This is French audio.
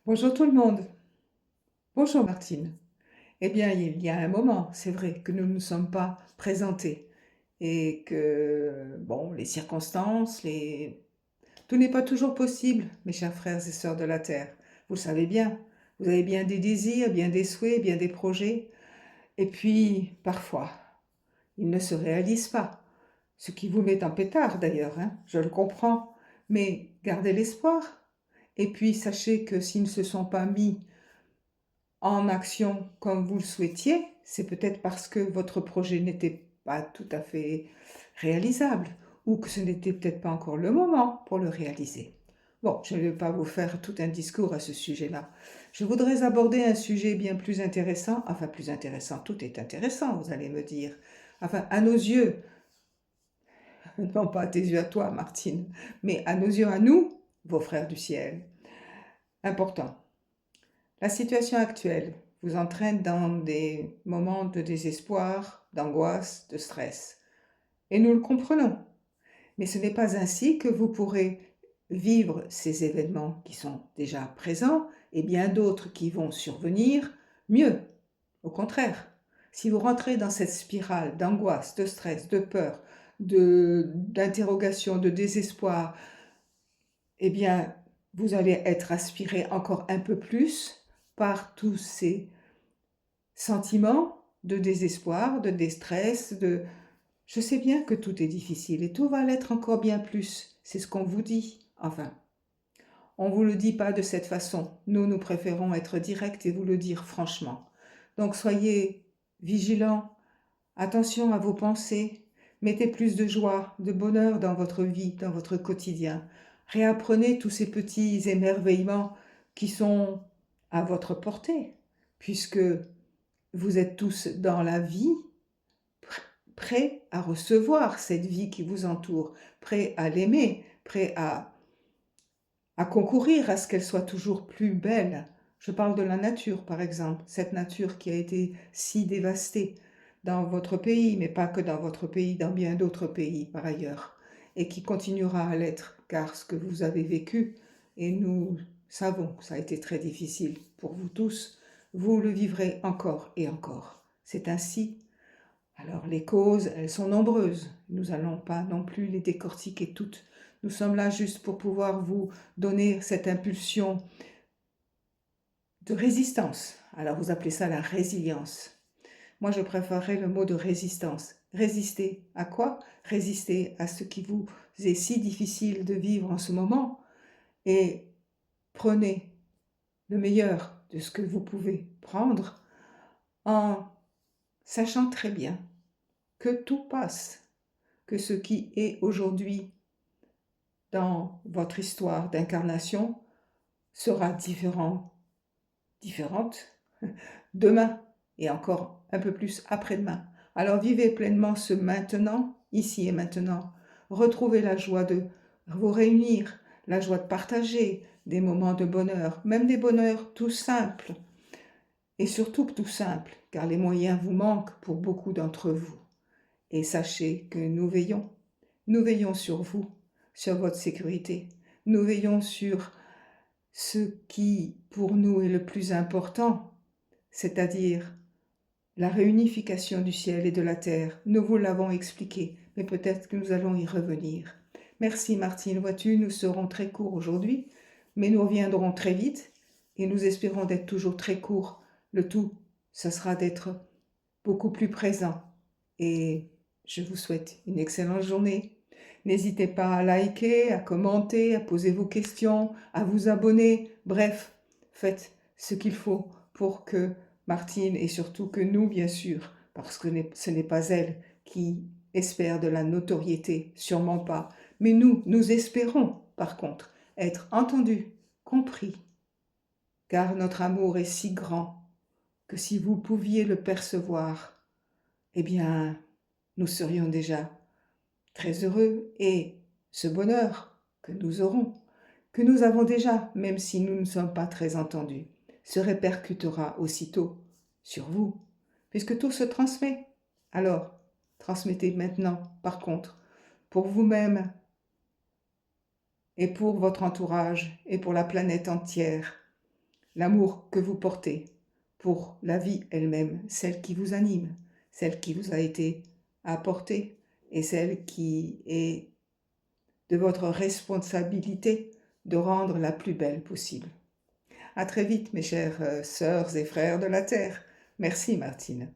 Bonjour tout le monde. Bonjour Martine. Eh bien, il y a un moment, c'est vrai, que nous ne nous sommes pas présentés et que, bon, les circonstances, tout n'est pas toujours possible, mes chers frères et sœurs de la Terre. Vous le savez bien, vous avez bien des désirs, bien des souhaits, bien des projets, et puis, parfois, ils ne se réalisent pas. Ce qui vous met en pétard d'ailleurs, hein, je le comprends, mais gardez l'espoir. Et puis, sachez que s'ils ne se sont pas mis en action comme vous le souhaitiez, c'est peut-être parce que votre projet n'était pas tout à fait réalisable ou que ce n'était peut-être pas encore le moment pour le réaliser. Bon, je ne vais pas vous faire tout un discours à ce sujet-là. Je voudrais aborder un sujet bien plus intéressant, enfin plus intéressant, tout est intéressant, vous allez me dire. Enfin, à nos yeux, non pas à tes yeux à toi, Martine, mais à nos yeux à nous, vos frères du ciel. Important. La situation actuelle vous entraîne dans des moments de désespoir, d'angoisse, de stress. Et nous le comprenons. Mais ce n'est pas ainsi que vous pourrez vivre ces événements qui sont déjà présents et bien d'autres qui vont survenir mieux. Au contraire, si vous rentrez dans cette spirale d'angoisse, de stress, de peur, d'interrogation, de désespoir, eh bien, vous allez être aspiré encore un peu plus par tous ces sentiments de désespoir, de déstress, de... Je sais bien que tout est difficile et tout va l'être encore bien plus. C'est ce qu'on vous dit. Enfin, on ne vous le dit pas de cette façon. Nous préférons être directs et vous le dire franchement. Donc soyez vigilants, attention à vos pensées, mettez plus de joie, de bonheur dans votre vie, dans votre quotidien. Réapprenez tous ces petits émerveillements qui sont à votre portée, puisque vous êtes tous dans la vie, prêts à recevoir cette vie qui vous entoure, prêts à l'aimer, prêts à concourir à ce qu'elle soit toujours plus belle. Je parle de la nature, par exemple, cette nature qui a été si dévastée dans votre pays, mais pas que dans votre pays, dans bien d'autres pays par ailleurs, et qui continuera à l'être, car ce que vous avez vécu, et nous savons que ça a été très difficile pour vous tous, vous le vivrez encore et encore. C'est ainsi. Alors les causes, elles sont nombreuses. Nous n'allons pas non plus les décortiquer toutes. Nous sommes là juste pour pouvoir vous donner cette impulsion de résistance. Alors vous appelez ça la résilience. Moi, je préférerais le mot de résistance. Résister à quoi? Résister à ce qui vous est si difficile de vivre en ce moment et prenez le meilleur de ce que vous pouvez prendre en sachant très bien que tout passe, que ce qui est aujourd'hui dans votre histoire d'incarnation sera différente demain et encore un peu plus après-demain. Alors vivez pleinement ce maintenant, ici et maintenant. Retrouvez la joie de vous réunir, la joie de partager des moments de bonheur, même des bonheurs tout simples. Et surtout tout simples, car les moyens vous manquent pour beaucoup d'entre vous. Et sachez que nous veillons sur vous, sur votre sécurité. Nous veillons sur ce qui, pour nous, est le plus important, c'est-à-dire la réunification du ciel et de la terre. Nous vous l'avons expliqué, mais peut-être que nous allons y revenir. Merci Martine, vois-tu, nous serons très courts aujourd'hui, mais nous reviendrons très vite et nous espérons d'être toujours très courts. Le tout, ce sera d'être beaucoup plus présent. Et je vous souhaite une excellente journée. N'hésitez pas à liker, à commenter, à poser vos questions, à vous abonner. Bref, faites ce qu'il faut pour que Martine et surtout que nous, bien sûr, parce que ce n'est pas elle qui espère de la notoriété, sûrement pas. Mais nous espérons, par contre, être entendus, compris, car notre amour est si grand que si vous pouviez le percevoir, eh bien, nous serions déjà très heureux et ce bonheur que nous aurons, que nous avons déjà, même si nous ne sommes pas très entendus, se répercutera aussitôt sur vous, puisque tout se transmet. Alors, transmettez maintenant, par contre, pour vous-même et pour votre entourage et pour la planète entière, l'amour que vous portez pour la vie elle-même, celle qui vous anime, celle qui vous a été apportée et celle qui est de votre responsabilité de rendre la plus belle possible. À très vite, mes chères sœurs et frères de la Terre. Merci, Martine.